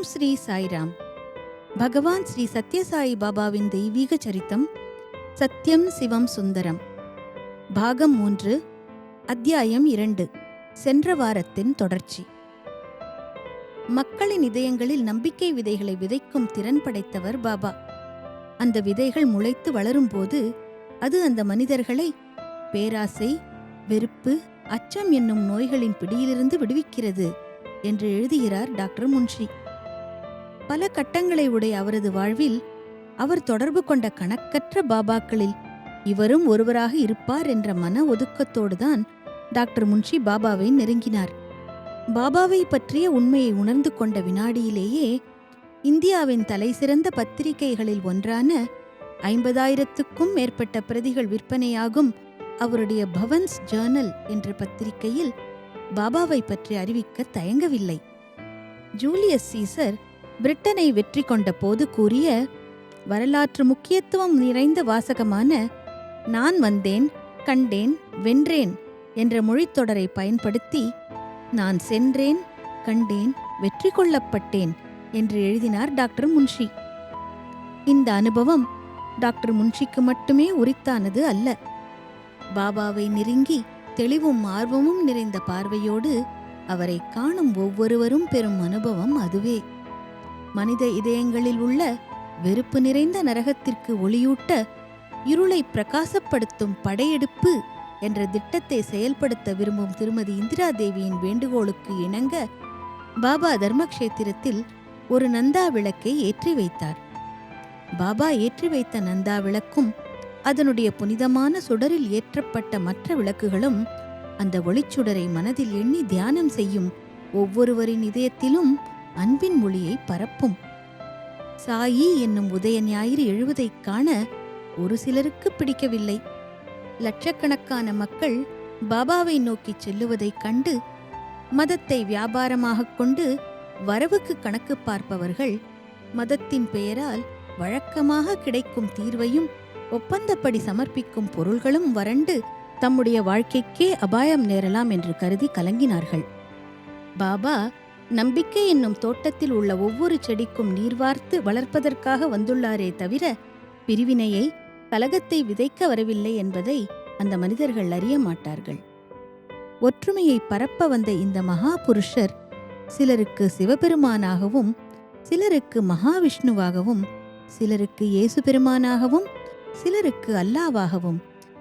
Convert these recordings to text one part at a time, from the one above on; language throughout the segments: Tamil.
ஸ்ரீ சாய்ராம். பகவான் ஸ்ரீ சத்யசாயி பாபாவின் தெய்வீக சரித்தம் சத்யம் சிவம் சுந்தரம். பாகம் 3, அத்தியாயம் 2. சென்ற வாரத்தின் தொடர்ச்சி. மக்களின் இதயங்களில் நம்பிக்கை விதைகளை விதைக்கும் திறன் படைத்தவர் பாபா. அந்த விதைகள் முளைத்து வளரும்போது அது அந்த மனிதர்களை பேராசை, வெறுப்பு, அச்சம் என்னும் நோய்களின் பிடியிலிருந்து விடுவிக்கிறது என்று எழுதுகிறார் டாக்டர் முன்ஷி. பல கட்டங்களை உடைய அவரது வாழ்வில் அவர் தொடர்பு கொண்ட கணக்கற்ற பாபாக்களில் இவரும் ஒருவராக இருப்பார் என்ற மன ஒதுக்கத்தோடுதான் டாக்டர் முன்ஷி பாபாவை நெருங்கினார். பாபாவை பற்றிய உண்மையை உணர்ந்து கொண்ட வினாடியிலேயே இந்தியாவின் தலைசிறந்த பத்திரிகைகளில் ஒன்றான 50,000க்கும் மேற்பட்ட பிரதிகள் விற்பனையாகும் அவருடைய பவன்ஸ் ஜேர்னல் என்ற பத்திரிகையில் பாபாவை பற்றி அறிவிக்க தயங்கவில்லை. ஜூலியஸ் சீசர் பிரிட்டனை வெற்றி கொண்ட போது கூறிய வரலாற்று முக்கியத்துவம் நிறைந்த வாசகமான "நான் வந்தேன், கண்டேன், வென்றேன்" என்ற மொழித்தொடரை பயன்படுத்தி "நான் சென்றேன், கண்டேன், வெற்றி கொள்ளப்பட்டேன்" என்று எழுதினார் டாக்டர் முன்ஷி. இந்த அனுபவம் டாக்டர் முன்ஷிக்கு மட்டுமே உரித்தானது அல்ல. பாபாவை நெருங்கி தெளிவும் ஆர்வமும் நிறைந்த பார்வையோடு அவரை காணும் ஒவ்வொருவரும் பெறும் அனுபவம் அதுவே. மனித இதயங்களில் உள்ள வெறுப்பு நிறைந்த நரகத்திற்கு ஒளியூட்ட இருளை பிரகாசப்படுத்தும் படையெடுப்பு என்ற திட்டத்தை செயல்படுத்த விரும்பும் திருமதி இந்திரா தேவியின் வேண்டுகோளுக்கு இணங்க பாபா தர்மக்ஷேத்திரத்தில் ஒரு நந்தா விளக்கை ஏற்றி வைத்தார். பாபா ஏற்றி வைத்த நந்தா விளக்கும் அதனுடைய புனிதமான சுடரில் ஏற்றப்பட்ட மற்ற விளக்குகளும் அந்த ஒளிச்சுடரை மனதில் எண்ணி தியானம் செய்யும் ஒவ்வொருவரின் இதயத்திலும் அன்பின் மொழியை பரப்பும். சாயி என்னும் உதய ஞாயிறு எழுவதைக் காண ஒரு சிலருக்கு பிடிக்கவில்லை. லட்சக்கணக்கான மக்கள் பாபாவை நோக்கிச் செல்லுவதைக் கண்டு மதத்தை வியாபாரமாகக் கொண்டு வரவுக்கு கணக்கு பார்ப்பவர்கள் மதத்தின் பெயரால் வழக்கமாக கிடைக்கும் தீர்வையும் ஒப்பந்தப்படி சமர்ப்பிக்கும் பொருள்களும் வறண்டு தம்முடைய வாழ்க்கைக்கே அபாயம் நேரலாம் என்று கருதி கலங்கினார்கள். பாபா நம்பிக்கை என்னும் தோட்டத்தில் உள்ள ஒவ்வொரு செடிக்கும் நீர்வார்த்து வளர்ப்பதற்காக வந்துள்ளாரே தவிர பிரிவினையை, கலகத்தை விதைக்க வரவில்லை என்பதை அந்த மனிதர்கள் அறிய மாட்டார்கள். ஒற்றுமையை பரப்ப வந்த இந்த மகா புருஷர் சிலருக்கு சிவபெருமானாகவும், சிலருக்கு மகாவிஷ்ணுவாகவும், சிலருக்கு இயேசு பெருமானாகவும், சிலருக்கு அல்லாவாகவும்,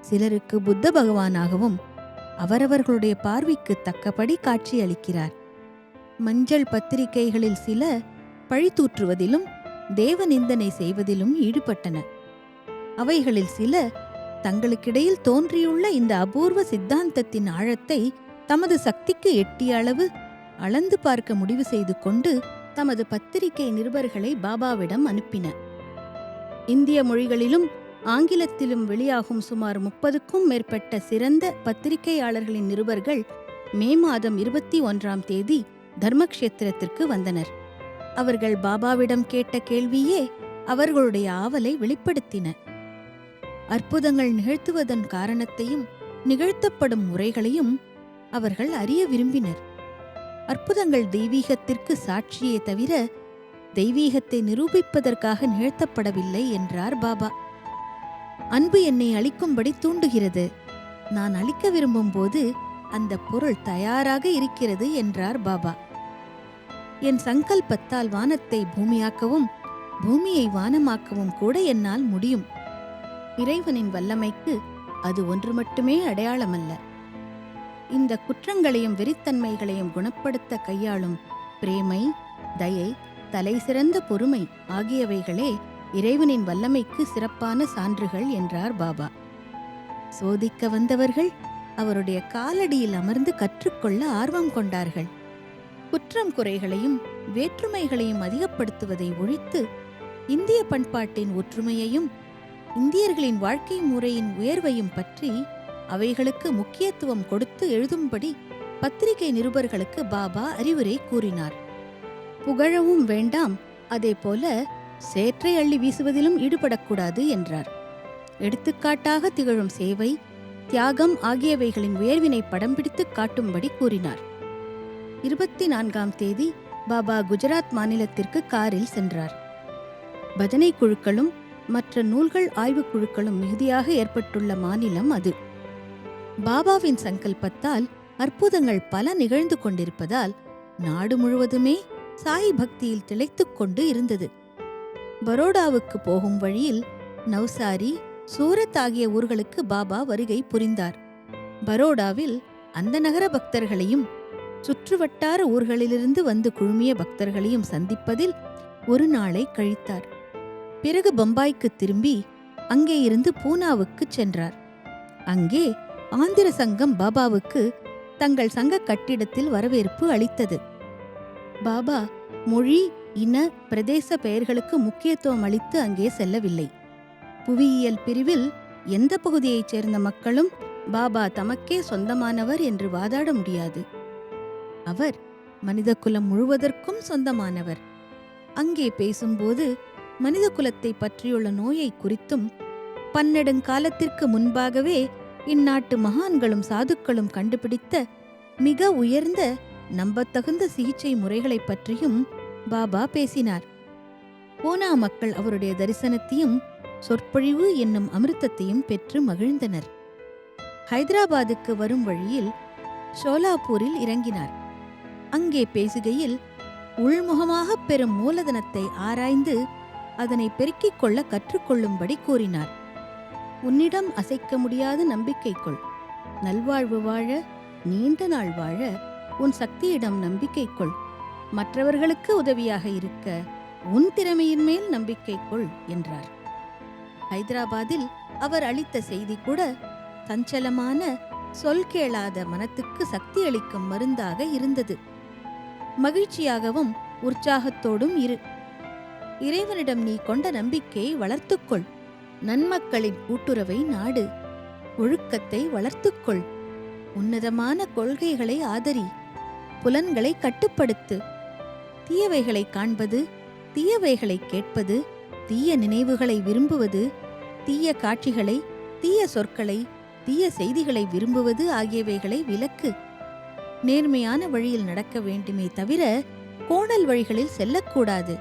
சிலருக்கு புத்த பகவானாகவும் அவரவர்களுடைய பார்வைக்கு தக்கபடி காட்சி அளிக்கிறார். மஞ்சள் பத்திரிகைகளில் சில பழிதூற்றுவதிலும் தேவநிந்தனை செய்வதிலும் ஈடுபட்டன. அவைகளில் சில தங்களுக்கிடையில் தோன்றியுள்ள இந்த அபூர்வ சித்தாந்தத்தின் ஆழத்தை தமது சக்திக்கு எட்டிய அளவு அளந்து பார்க்க முடிவு செய்து கொண்டு தமது பத்திரிகை நிருபர்களை பாபாவிடம் அனுப்பின. இந்திய மொழிகளிலும் ஆங்கிலத்திலும் வெளியாகும் சுமார் 30க்கும் மேற்பட்ட சிறந்த பத்திரிகையாளர்களின் நிருபர்கள் மே மாதம் 21ஆம் தேதி தர்மக்ஷேத்திரத்திற்கு வந்தனர். அவர்கள் பாபாவிடம் கேட்ட கேள்வியே அவர்களுடைய ஆவலை வெளிப்படுத்தின. அற்புதங்கள் நிகழ்த்துவதன் காரணத்தையும் நிகழ்த்தப்படும் முறைகளையும் அவர்கள் அறிய விரும்பினர். அற்புதங்கள் தெய்வீகத்திற்கு சாட்சியே தவிர தெய்வீகத்தை நிரூபிப்பதற்காக நிகழ்த்தப்படவில்லை என்றார் பாபா. அன்பு என்னை அளிக்கும்படி தூண்டுகிறது. நான் அளிக்க விரும்பும் போது அந்த பொருள் தயாராக இருக்கிறது என்றார் பாபா. என் சங்கல்பத்தால் வானத்தை பூமியாக்கவும், பூமியை வானமாக்கவும் கூட என்னால் முடியும். இறைவனின் வல்லமைக்கு அது ஒன்று மட்டுமே அடையாளமல்ல. இந்த குற்றங்களையும் வெறித்தன்மைகளையும் குணப்படுத்த கையாளும் பிரேமை, தயை, தலைசிறந்த பொறுமை ஆகியவைகளே இறைவனின் வல்லமைக்கு சிறப்பான சான்றுகள் என்றார் பாபா. சோதிக்க வந்தவர்கள் அவருடைய காலடியில் அமர்ந்து கற்றுக்கொள்ள ஆர்வம் கொண்டார்கள். குற்றம் குறைகளையும் வேற்றுமைகளையும் அதிகப்படுத்துவதை ஒழித்து இந்திய பண்பாட்டின் ஒற்றுமையையும் இந்தியர்களின் வாழ்க்கை முறையின் உயர்வையும் பற்றி அவைகளுக்கு முக்கியத்துவம் கொடுத்து எழுதும்படி பத்திரிகை நிருபர்களுக்கு பாபா அறிவுரை கூறினார். புகழவும் வேண்டாம், அதேபோல சேற்றை அள்ளி வீசுவதிலும் ஈடுபடக்கூடாது என்றார். எடுத்துக்காட்டாக திகழும் சேவை, தியாகம் ஆகியவைகளின் உயர்வினை படம் பிடித்து காட்டும்படி கூறினார். 24ஆம் தேதி பாபா குஜராத் மாநிலத்திற்கு காரில் சென்றார். பஜனை குழுக்களும் மற்ற நூல்கள் ஆய்வுக் குழுக்களும் மிகுதியாக ஏற்பட்டுள்ள மாநிலம் அது. பாபாவின் சங்கல்பத்தால் அற்புதங்கள் பல நிகழ்ந்து கொண்டிருப்பதால் நாடு முழுவதுமே சாய் பக்தியில் திளைத்துக் கொண்டு இருந்தது. பரோடாவுக்கு போகும் வழியில் நவ்சாரி, சூரத் ஆகிய ஊர்களுக்கு பாபா வருகை புரிந்தார். பரோடாவில் அந்த நகர பக்தர்களையும் சுற்றுவட்டார ஊர்களிலிருந்து வந்து குழுமிய பக்தர்களையும் சந்திப்பதில் ஒரு நாளை கழித்தார். பிறகு பம்பாய்க்கு திரும்பி அங்கே இருந்து பூனாவுக்குச் சென்றார். அங்கே ஆந்திர சங்கம் பாபாவுக்கு தங்கள் சங்க கட்டிடத்தில் வரவேற்பு அளித்தது. பாபா மொழி, இன, பிரதேச பெயர்களுக்கு முக்கியத்துவம் அளித்து அங்கே செல்லவில்லை. புவியியல் பிரிவில் எந்த பகுதியைச் சேர்ந்த மக்களும் பாபா தமக்கே சொந்தமானவர் என்று வாதாட முடியாது. அவர் மனிதகுலம் முழுவதற்கும் சொந்தமானவர். அங்கே பேசும்போது மனித குலத்தை பற்றியுள்ள நோயை குறித்தும் பன்னெடுங்காலத்திற்கு முன்பாகவே இந்நாட்டு மகான்களும் சாதுக்களும் கண்டுபிடித்த மிக உயர்ந்த நம்பத்தகுந்த சிகிச்சை முறைகளை பற்றியும் பாபா பேசினார். பூனா மக்கள் அவருடைய தரிசனத்தையும் சொற்பொழிவு என்னும் அமிர்தத்தையும் பெற்று மகிழ்ந்தனர். ஹைதராபாத்துக்கு வரும் வழியில் ஷோலாப்பூரில் இறங்கினார். அங்கே பேசுகையில் உள்முகமாகப் பெறும் மூலதனத்தை ஆராய்ந்து அதனை பெருக்கிக் கொள்ள கற்றுக்கொள்ளும்படி கூறினார். உன்னிடம் அசைக்க முடியாத நம்பிக்கை கொள். நல்வாழ்வு வாழ, நீண்ட நாள் வாழ உன் சக்தியிடம் நம்பிக்கை கொள். மற்றவர்களுக்கு உதவியாக இருக்க உன் திறமையின் மேல் நம்பிக்கை கொள் என்றார். ஹைதராபாத்தில் அவர் அளித்த செய்தி கூட சஞ்சலமான, சொல் கேளாத மனத்துக்கு சக்தி அளிக்கும் மருந்தாக இருந்தது. மகிழ்ச்சியாகவும் உற்சாகத்தோடும் இரு. இறைவனிடம் நீ கொண்ட நம்பிக்கையை வளர்த்துக்கொள். நன்மக்களின் கூட்டுறவை நாடு. ஒழுக்கத்தை வளர்த்துக்கொள். உன்னதமான கொள்கைகளை ஆதரி. புலன்களை கட்டுப்படுத்து. தீயவைகளை காண்பது, தீயவைகளை கேட்பது, தீய நினைவுகளை விரும்புவது, தீய காட்சிகளை, தீய சொற்களை, தீய செய்திகளை விரும்புவது ஆகியவைகளை விலக்கு. நேர்மையான வழியில் நடக்க வேண்டுமே தவிர கோணல் வழிகளில் செல்லக்கூடாது.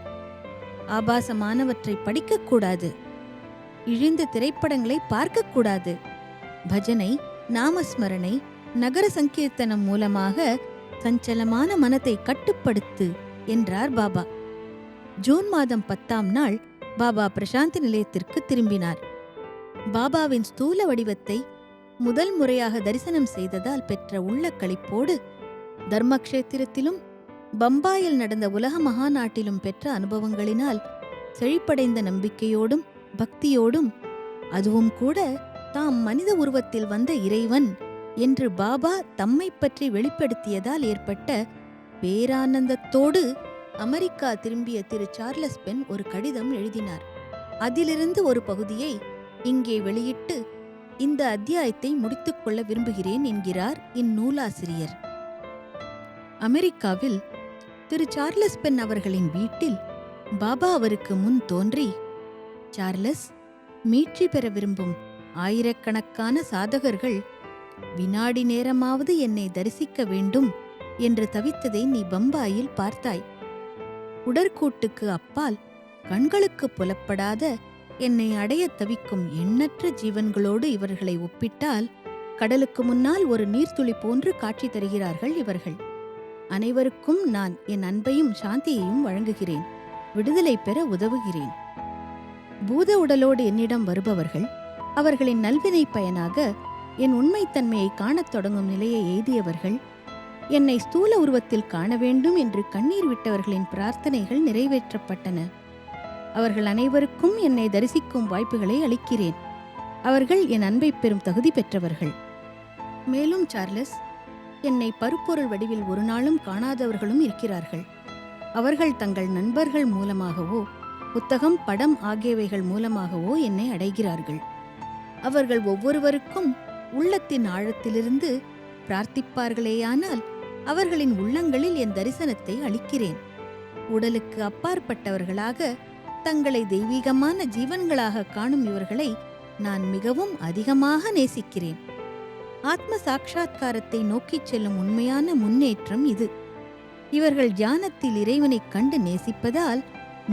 ஆபாசமானவற்றை படிக்கக்கூடாது. இழிந்த திரைப்படங்களை பார்க்கக்கூடாது. பஜனை, நாமஸ்மரணை, நகர சங்கீர்த்தனம் மூலமாக சஞ்சலமான மனத்தை கட்டுப்படுத்து என்றார் பாபா. ஜூன் மாதம் 10ஆம் நாள் பாபா பிரசாந்தி நிலையத்திற்கு திரும்பினார். பாபாவின் ஸ்தூல வடிவத்தை முதல் முறையாக தரிசனம் செய்ததால் பெற்ற உள்ள களிப்போடு தர்மக்ஷேத்திரத்திலும் பம்பாயில் நடந்த உலக மகாநாட்டிலும் பெற்ற அனுபவங்களினால் செழிப்படைந்த நம்பிக்கையோடும் பக்தியோடும், அதுவும் கூட தாம் மனித உருவத்தில் வந்த இறைவன் என்று பாபா தம்மை பற்றி வெளிப்படுத்தியதால் ஏற்பட்ட பேரானந்தத்தோடு அமெரிக்கா திரும்பிய திரு சார்லஸ் பென் ஒரு கடிதம் எழுதினார். அதிலிருந்து ஒரு பகுதியை இங்கே வெளியிட்டு இந்த அத்தியாயத்தை முடித்துக் கொள்ள விரும்புகிறேன் என்கிறார் இந்நூலாசிரியர். அமெரிக்காவில் திரு சார்லஸ் பென் அவர்களின் வீட்டில் பாபா அவருக்கு முன் தோன்றி, சார்லஸ், மீட்சி பெற விரும்பும் ஆயிரக்கணக்கான சாதகர்கள் வினாடி நேரமாவது என்னை தரிசிக்க வேண்டும் என்று தவித்ததை நீ பம்பாயில் பார்த்தாய். உடற்கூட்டுக்கு அப்பால் கண்களுக்கு புலப்படாத என்னை அடையத் தவிக்கும் எண்ணற்ற ஜீவன்களோடு இவர்களை ஒப்பிட்டால் கடலுக்கு முன்னால் ஒரு நீர்த்துளி போன்று காட்சி தருகிறார்கள் இவர்கள். அனைவருக்கும் நான் என் அன்பையும் சாந்தியையும் வழங்குகிறேன். விடுதலை பெற உதவுகிறேன். பூத உடலோடு என்னிடம் வருபவர்கள் அவர்களின் நல்வினை பயனாக என் உண்மைத்தன்மையை காணத் தொடங்கும் நிலையை எய்தியவர்கள், என்னை ஸ்தூல உருவத்தில் காண வேண்டும் என்று கண்ணீர் விட்டவர்களின் பிரார்த்தனைகள் நிறைவேற்றப்பட்டன. அவர்கள் அனைவருக்கும் என்னை தரிசிக்கும் வாய்ப்புகளை அளிக்கிறேன். அவர்கள் என் அன்பை பெறும் தகுதி பெற்றவர்கள். மேலும் சார்லஸ், என்னை பருப்பொருள் வடிவில் ஒரு நாளும் காணாதவர்களும் இருக்கிறார்கள். அவர்கள் தங்கள் நண்பர்கள் மூலமாகவோ புத்தகம், படம் ஆகியவைகள் மூலமாகவோ என்னை அடைகிறார்கள். அவர்கள் ஒவ்வொருவருக்கும் உள்ளத்தின் ஆழத்திலிருந்து பிரார்த்திப்பார்களேயானால் அவர்களின் உள்ளங்களில் என் தரிசனத்தை அளிக்கிறேன். உடலுக்கு அப்பாற்பட்டவர்களாக தங்களை தெய்வீகமான ஜீவன்களாக காணும் இவர்களை நான் மிகவும் அதிகமாக நேசிக்கிறேன். ஆத்ம சாட்சா்காரத்தை நோக்கிச் செல்லும் உண்மையான முன்னேற்றம் இது. இவர்கள் தியானத்தில் இறைவனைக் கண்டு நேசிப்பதால்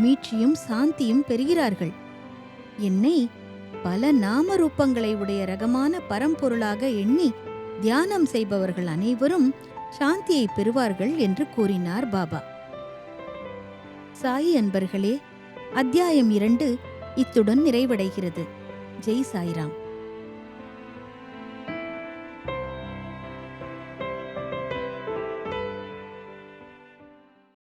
மீட்சியும் சாந்தியும் பெறுகிறார்கள். என்னை பல நாம ரூபங்களை உடைய ரகமான பரம்பொருளாக எண்ணி தியானம் செய்பவர்கள் அனைவரும் சாந்தியை பெறுவார்கள் என்று கூறினார் பாபா. சாயி அன்பர்களே, அத்தியாயம் 2 இத்துடன் நிறைவடைகிறது. ஜெய் சாய்ராம்.